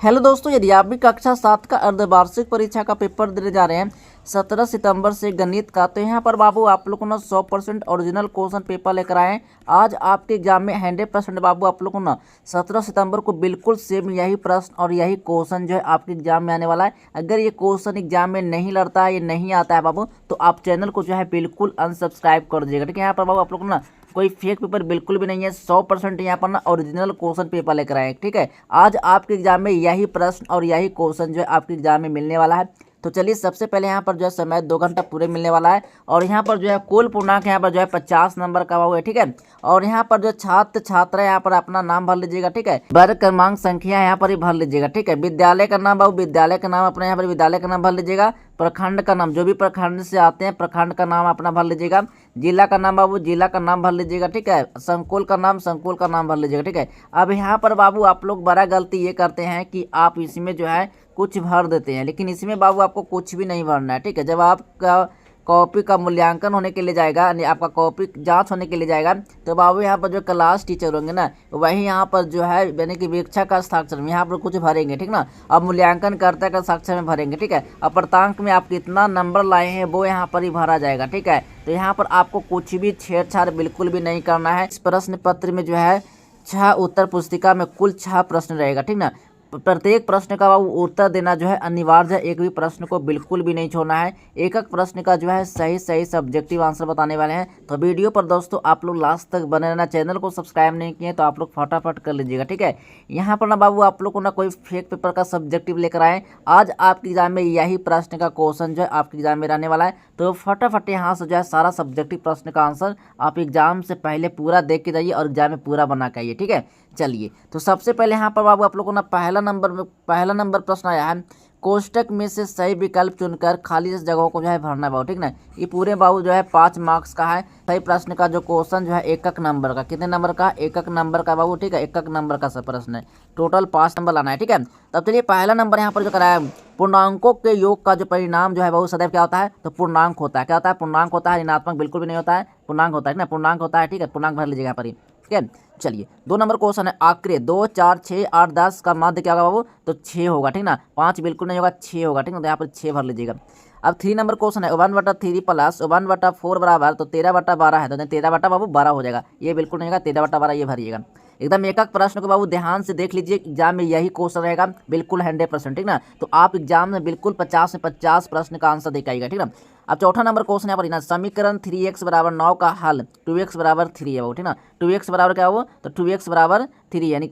Hello दोस्तों, यदि आप भी कक्षा 7 का अर्धवार्षिक परीक्षा का पेपर देने जा रहे हैं 17 सितंबर से गणित का, तो यहाँ पर बाबू आप लोगों ने 100% ओरिजिनल क्वेश्चन पेपर लेकर आए हैं। आज आपके एग्जाम में 100% बाबू आप लोगों को 17 सितंबर को बिल्कुल सेम यही प्रश्न और यही क्वेश्चन जो है आपके एग्जाम में आने वाला है। अगर ये क्वेश्चन एग्जाम में नहीं लड़ता है, ये नहीं आता है बाबू, तो आप चैनल को जो है बिल्कुल अनसब्सक्राइब कर दीजिएगा। ठीक है, यहाँ पर बाबू आप लोग कोई फेक पेपर बिल्कुल भी नहीं है, 100% यहाँ पर ओरिजिनल क्वेश्चन पेपर लेकर आए। ठीक है, आज आपके एग्जाम में यही प्रश्न और यही क्वेश्चन जो है आपके एग्जाम में मिलने वाला है। तो चलिए सबसे पहले यहाँ पर जो है समय 2 घंटा पूरे मिलने वाला है और यहाँ पर जो है कुल पूर्णांक यहाँ पर जो है 50 नंबर का हुआ है। ठीक है, और यहाँ पर जो छात्र छात्रा यहाँ पर अपना नाम भर लीजिएगा। ठीक है, वर्ग क्रमांक संख्या यहाँ पर ही भर लीजिएगा। ठीक है, विद्यालय का नाम बाबू विद्यालय का नाम अपने यहाँ पर विद्यालय का नाम भर लीजिएगा। प्रखंड का नाम, जो भी प्रखंड से आते हैं प्रखंड का नाम अपना भर लीजिएगा। जिला का नाम बाबू जिला का नाम भर लीजिएगा। ठीक है, संकुल का नाम संकुल का नाम भर लीजिएगा। ठीक है, अब यहाँ पर बाबू आप लोग बड़ा गलती ये करते हैं कि आप इसमें जो है कुछ भर देते हैं, लेकिन इसमें बाबू आपको कुछ भी नहीं भरना है। ठीक है, जब आपका कॉपी का मूल्यांकन होने के लिए जाएगा, यानी आपका कॉपी जांच होने के लिए जाएगा, तो बाबू यहाँ पर जो क्लास टीचर होंगे ना, वही यहाँ पर जो है यानी कि वीक्षा का हस्ताक्षर में यहाँ पर कुछ भरेंगे। ठीक ना, अब मूल्यांकन कर्ता का हस्ताक्षर में भरेंगे। ठीक है, अपर्तांक में आप कितना नंबर लाए हैं वो यहाँ पर ही भरा जाएगा। ठीक है, तो यहाँ पर आपको कुछ भी छेड़छाड़ बिल्कुल भी नहीं करना है। इस प्रश्न पत्र में जो है 6 उत्तर पुस्तिका में कुल 6 प्रश्न रहेगा। ठीक ना, प्रत्येक प्रश्न का उत्तर देना जो है अनिवार्य है, एक भी प्रश्न को बिल्कुल भी नहीं छोड़ना है। एक एक प्रश्न का जो है सही सही सब्जेक्टिव आंसर बताने वाले हैं। तो वीडियो पर दोस्तों आप लोग लास्ट तक बने रहना। चैनल को सब्सक्राइब नहीं किए तो आप लोग फटाफट कर लीजिएगा। ठीक है, यहाँ पर ना बाबू आप लोग को ना कोई फेक पेपर का सब्जेक्टिव लेकर आए। आज आपके एग्जाम में यही प्रश्न का क्वेश्चन जो है आपके एग्जाम में रहने वाला है। तो फटाफट यहाँ से जो है सारा सब्जेक्टिव प्रश्न का आंसर आप एग्जाम से पहले पूरा देख के जाइए और एग्जाम में पूरा बना के आइए। ठीक है, चलिए तो सबसे पहले यहाँ पर बाबू आप लोगों को पहला नंबर प्रश्न आया है, कोष्टक में से सही विकल्प चुनकर खाली जगहों को जो है भरना है बाबू। ठीक ना, ये पूरे बाबू जो है 5 मार्क्स का है। सही प्रश्न का जो क्वेश्चन जो है 1 नंबर का, कितने नंबर का? 1 नंबर का बाबू। ठीक है, 1 नंबर का सब प्रश्न है, टोटल 5 नंबर लाना है। ठीक है, तब चलिए पहला नंबर यहाँ पर जो कराया, पूर्णांकों के योग का जो परिणाम जो है बाबू सदैव क्या होता है? तो पूर्णांक होता है। क्या होता है? पूर्णांक होता है, ऋणात्मक बिल्कुल भी नहीं होता है, पूर्णांक होता है ना, पूर्णांक होता है। ठीक है, पूर्णांक भर लीजिएगा यहाँ पर ही। ठीक है, चलिए 2 नंबर क्वेश्चन है, आंकड़े 2, 4, 6, 8, 10 का मध्य क्या होगा बाबू? तो 6 होगा। ठीक ना, 5 बिल्कुल नहीं होगा, 6 होगा। ठीक ना, तो यहाँ पर 6 भर लीजिएगा। अब 3 नंबर क्वेश्चन है, 1/3 प्लस 1/4 बराबर, तो 13/12 है, तो 13 बाबू 12 हो जाएगा। ये बिल्कुल नहीं होगा, 13/12 ये भरिएगा। एकदम एक एक प्रश्न को बाबू ध्यान से देख लीजिए, एग्जाम में यही क्वेश्चन रहेगा बिल्कुल 100%। ठीक ना, तो आप एग्जाम में बिल्कुल 50 में 50 प्रश्न का आंसर देख आइएगा। ठीक ना, अब चौथा नंबर क्वेश्चन यहाँ पर ना, समीकरण 3x = 9 का हल 2x = 3 है बाबू। ठीक ना, 2x बराबर क्या हो? तो 2x = 3 यानी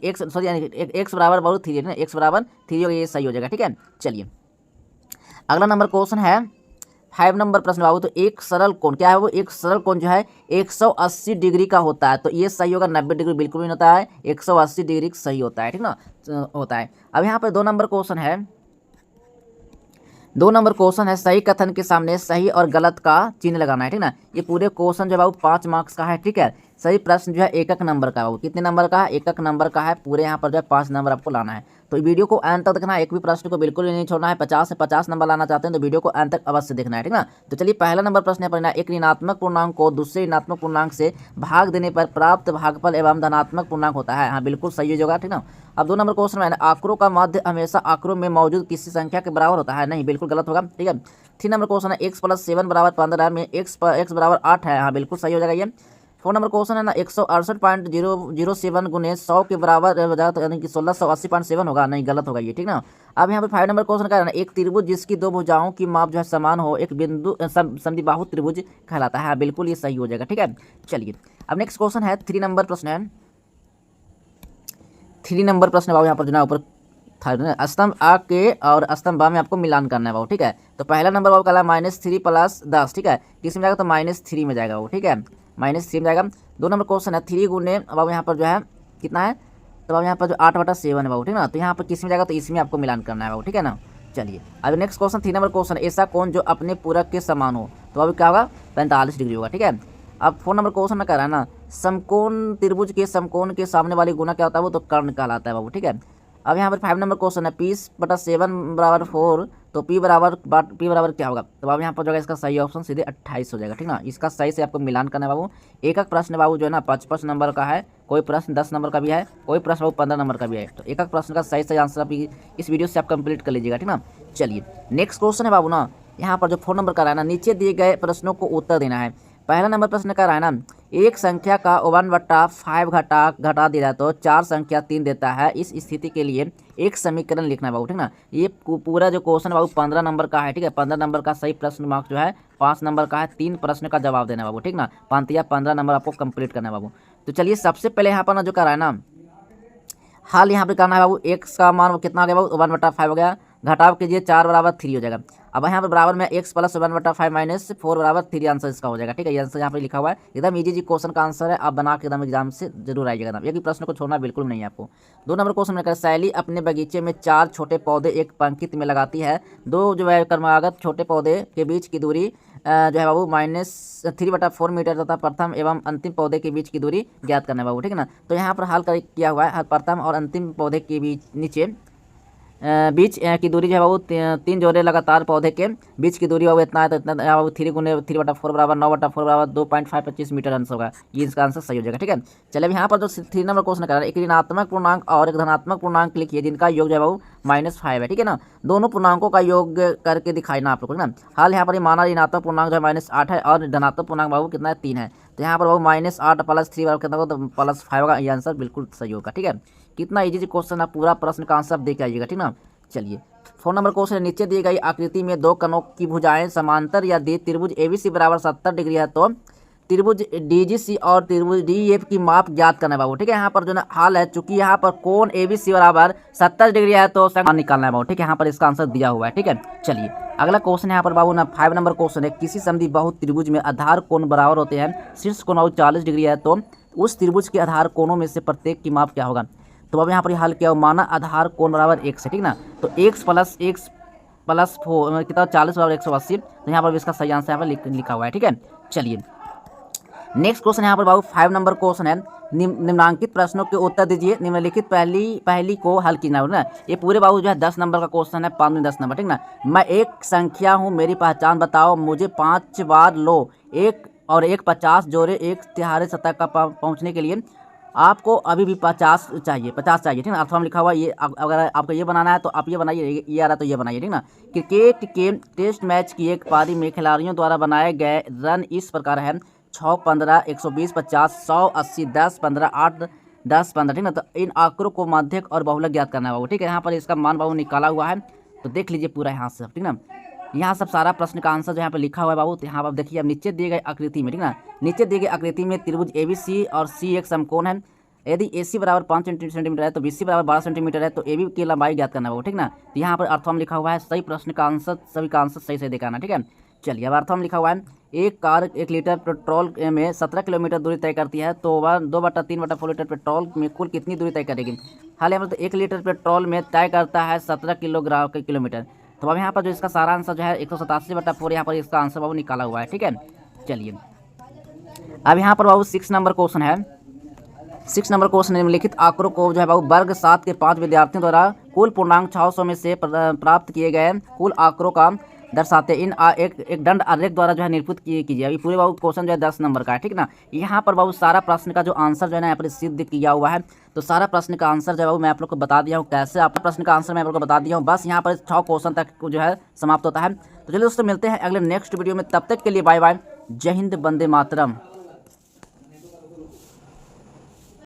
x बराबर बाबू 3 है ना, x = 3 होगा, ये सही हो जाएगा। ठीक है, चलिए अगला नंबर क्वेश्चन है 5 नंबर प्रश्न बाबू, तो एक सरल कोण क्या है वो? एक सरल कोण जो है 180 डिग्री का होता है, तो ये सही होगा। 90 डिग्री बिल्कुल नहीं होता है, 180 डिग्री सही होता है। ठीक ना, होता है। अब यहाँ पर 2 नंबर क्वेश्चन है, 2 नंबर क्वेश्चन है, सही कथन के सामने सही और गलत का चिन्ह लगाना है। ठीक ना, ये पूरे क्वेश्चन जो है बाबू 5 मार्क्स का है। ठीक है, सही प्रश्न जो है 1 नंबर का है बाबू। कितने नंबर का है? 1 नंबर का है। पूरे यहाँ पर जो है 5 नंबर आपको लाना है। तो वीडियो को अंत तक देखना है, एक भी प्रश्न को बिल्कुल भी नहीं छोड़ना है। 50 से 50 नंबर लाना चाहते हैं तो वीडियो को अंत तक अवश्य देखना है। ठीक ना, तो चलिए पहला नंबर प्रश्न है परिणाम, एक ऋणात्मक पूर्णांक को दूसरे ऋणात्मक पूर्णांक से भाग देने पर प्राप्त भागफल एवं धनात्मक पूर्णांक होता है। हाँ बिल्कुल सही होगा। ठीक ना, अब 2 नंबर क्वेश्चन है, आंकड़ों का मध्य हमेशा आंकड़ों में मौजूद किसी संख्या के बराबर होता है। नहीं, बिल्कुल गलत होगा। ठीक है, 3 नंबर क्वेश्चन है, x + 7 = 15 में x = 8 है। हाँ बिल्कुल सही हो जाएगा ये। 4 नंबर क्वेश्चन है ना, 168.007 गुने 100 के बराबर हो जाएगा, तो यानी कि 1680.7 होगा। नहीं, गलत होगा ये। ठीक ना, अब यहाँ पर 5 नंबर क्वेश्चन का है ना, एक त्रिभुज जिसकी 2 भुजाओं की माप जो है समान हो एक बिंदु समद्विबाहु त्रिभुज कहलाता है। हाँ बिल्कुल ये सही हो जाएगा। ठीक है, चलिए अब नेक्स्ट क्वेश्चन है 3 नंबर प्रश्न है, 3 नंबर प्रश्न बाबू यहाँ पर जो ना ऊपर स्तंभ आ के और स्तंभ बा में आपको मिलान करना है बाबू। ठीक है, तो पहला नंबर बाबू कहला -3 + 10। ठीक है, किस में जाएगा? तो -3 में जाएगा बाबू। ठीक है, -3 में जाएगा। 2 नंबर क्वेश्चन है, 3 गुने बाबू यहाँ पर जो है कितना है? तो बाबू यहाँ पर जो 8/7 है बाबू। ठीक ना, तो यहाँ पर किस में जाएगा? तो इसमें आपको मिलान करना है बाबू। ठीक है ना, चलिए अब नेक्स्ट क्वेश्चन 3 नंबर क्वेश्चन, ऐसा कोण जो अपने पूरक के समान हो, तो बाबू क्या होगा? 45 डिग्री होगा। ठीक है, अब 4 नंबर क्वेश्चन में कह रहा है ना, समकोण त्रिभुज के समकोण के सामने वाली गुना क्या होता है? वो तो कर्ण कहलाता है बाबू। ठीक है, अब यहाँ पर 5 नंबर क्वेश्चन है, 20/7 = 4 तो P बराबर क्या होगा, तो बाबू यहाँ पर जो है इसका सही ऑप्शन सीधे 28 हो जाएगा, ठीक ना। इसका सही से आपको मिलान करना है बाबू। एक एक प्रश्न बाबू जो है ना 55 नंबर का है, कोई प्रश्न 10 नंबर का भी है, कोई प्रश्न बाबू 15 नंबर का भी है। तो एक एक प्रश्न का सही आंसर आप इस वीडियो से आप कंप्लीट कर लीजिएगा, ठीक ना। चलिए नेक्स्ट क्वेश्चन है बाबू ना, यहाँ पर जो 4 नंबर का रहा है ना, नीचे दिए गए प्रश्नों को उत्तर देना है। पहला नंबर प्रश्न का रहा है ना, एक संख्या का 1/5 घटा दिया जाए तो 4 संख्या 3 देता है। इस स्थिति के लिए एक समीकरण लिखना है बाबू, ठीक ना। ये पूरा जो क्वेश्चन बाबू 15 नंबर का है, ठीक है। 15 नंबर का सही प्रश्न मार्क्स जो है 5 नंबर का है। 3 प्रश्न का जवाब देना है बाबू, ठीक ना। 15 नंबर आपको कंप्लीट करना है बाबू। तो चलिए सबसे पहले यहाँ पर ना जो कर रहा है ना, हाल यहाँ पे करना है बाबू। एक्स का मान कितना हो गया बाबू, 1/5 हो गया। घटाव कीजिए 4 बराबर 3 हो जाएगा। अब यहाँ पर बराबर में x प्लस 1/5 माइनस 4 बराबर 3 आंसर इसका हो जाएगा, ठीक है। ये आंसर यहाँ पे लिखा हुआ है, एकदम इजी जी क्वेश्चन का आंसर है। आप बना के एकदम एग्जाम से जरूर आइएगा, एकदम एक भी प्रश्न को छोड़ना बिल्कुल नहीं है आपको। 2 नंबर क्वेश्चन में शैली अपने बगीचे में 4 छोटे पौधे एक पंक्ति में लगाती है। 2 जो है क्रमागत छोटे पौधे के बीच की दूरी जो है बाबू -3/4 मीटर तथा प्रथम एवं अंतिम पौधे के बीच की दूरी ज्ञात करना है बाबू, ठीक है ना। तो यहाँ पर हल किया हुआ है, प्रथम और अंतिम पौधे के बीच बीच की दूरी जो है बाबू 3 जोड़े लगातार पौधे के बीच की दूरी बाबू इतना है, तो इतना बाबू 3 गुने 3/4 बराबर 9/4 बराबर 2.525 मीटर आंसर होगा। ये इसका आंसर सही हो जाएगा, ठीक है। चलिए अब यहाँ पर जो 3 नंबर क्वेश्चन कर रहा है, एक ऋणात्मक पूर्णांक और एक धनात्मक पूर्णांक लिखिए जिनका योग जो है बाबू -5 है, ठीक है ना। दोनों पूर्णांकों का योग करके दिखाना आप लोग को, ना। हाल यहाँ पर ये माना ऋणात्मक पूर्णांक जो है -8 है और धनात्मक पूर्णांक बाबू कितना है, 3 है। तो यहाँ पर बाबू -8 + 3 बराबर कितना होगा, तो +5 होगा। ये आंसर बिल्कुल सही होगा, ठीक है। कितना ईजी क्वेश्चन है, पूरा प्रश्न का आंसर देख आइएगा, ठीक ना। चलिए 4 नंबर क्वेश्चन, नीचे दी गई आकृति में 2 कोनों की भुजाएं समांतर या दी त्रिभुज ABC बराबर 70 डिग्री है तो त्रिभुज DGC और त्रिभुज DEF की माप ज्ञात करना है बाबू, ठीक है। यहाँ पर जो ना हाल है, चूंकि यहाँ पर कोण ABC बराबर 70 डिग्री है तो निकालना है बाबू, ठीक है। यहाँ पर इसका आंसर दिया हुआ है, ठीक है। चलिए अगला क्वेश्चन यहाँ पर बाबू ना 5 नंबर क्वेश्चन है, किसी समद्वि बहु त्रिभुज में आधार कोण बराबर होते हैं, शीर्ष कोण 40 डिग्री है तो उस त्रिभुज के आधार कोणों में से प्रत्येक की माप क्या होगा। तो अब यहाँ पर हल किया, माना आधार कोण बराबर x है, ठीक ना। तो x प्लस 4 कितना 40 बराबर 180। तो यहाँ पर भी इसका सही आंसर यहाँ पर लिखा हुआ है, ठीक है। चलिए नेक्स्ट क्वेश्चन यहाँ पर बाबू 5 नंबर क्वेश्चन है, निम्नांकित प्रश्नों के उत्तर दीजिए। निम्नलिखित पहली को हल कीना है ना। ये पूरे बाबू जो है 10 नंबर का क्वेश्चन है, 5 में 10 नंबर, ठीक ना। मैं एक संख्या हूँ, मेरी पहचान बताओ, मुझे 5 बार लो एक और एक 50 जोड़े एक तिहारे सतह का पहुँचने के लिए आपको अभी भी 50 चाहिए, ठीक ना। अर्थवा में लिखा हुआ ये, अगर आपको ये बनाना है तो आप ये बनाइए, ये आ रहा है तो ये बनाइए, ठीक ना। क्रिकेट के टेस्ट मैच की एक पारी में खिलाड़ियों द्वारा बनाए गए रन इस प्रकार है, 6, 15, 120, 50, 100, 80, 10, 15, 8, 10, 15, ठीक ना। तो इन आंकड़ों को माध्यक और बहुलक ज्ञात करना है बाबू, ठीक है। यहाँ पर इसका मान बाबू निकाला हुआ है, तो देख लीजिए पूरा यहाँ से, ठीक ना। यहाँ सब सारा प्रश्न का आंसर जो यहाँ पे लिखा हुआ है बाबू। तो यहाँ पर देखिए, अब नीचे दिए गए आकृति में, ठीक ना, नीचे दिए गए आकृति में त्रिभुज ABC और C एक समकोण है। यदि AC बराबर 5 सेंटीमीटर है तो BC बराबर 12 सेंटीमीटर है, तो AB की लंबाई ज्ञात करना है, ठीक ना। तो यहाँ पर अर्थम लिखा हुआ है, सही प्रश्न का आंसर, सभी का आंसर सही दिखाना, ठीक है। चलिए अब अर्थम लिखा हुआ है, एक कार 1 लीटर पेट्रोल में 17 किलोमीटर दूरी तय करती है तो वह 2/3/4 लीटर पेट्रोल में कुल कितनी दूरी तय करेगी। हाल ही में तो 1 लीटर पेट्रोल में तय करता है 17 किलोमीटर। तो अब यहाँ पर जो इसका सारा आंसर जो है 187/4 यहाँ पर इसका आंसर बाबू निकाला हुआ है, ठीक है। चलिए अब यहाँ पर बाबू 6 नंबर क्वेश्चन है। 6 नंबर क्वेश्चन, निम्नलिखित आंकड़ों को जो है बाबू वर्ग 7 के 5 विद्यार्थियों द्वारा कुल पूर्णांक 600 में से प्राप्त किए गए कुल आंकड़ों का दर्शाते इन एक दंड आरेख द्वारा जो है निरूपित कीजिए। अभी पूरे बाबू क्वेश्चन जो है 10 नंबर का है, ठीक ना। यहाँ पर बाबू सारा प्रश्न का जो आंसर जो है ना यहाँ पर सिद्ध किया हुआ है। तो सारा प्रश्न का आंसर जो है बाबू मैं आप लोग को बता दिया हूँ, कैसे आप प्रश्न का आंसर मैं आप लोग को बता दिया हूँ। बस यहाँ पर 6 क्वेश्चन तक जो है समाप्त होता है। तो चलिए दोस्तों मिलते हैं अगले नेक्स्ट वीडियो में, तब तक के लिए बाय बाय, जय हिंद, वंदे मातरम।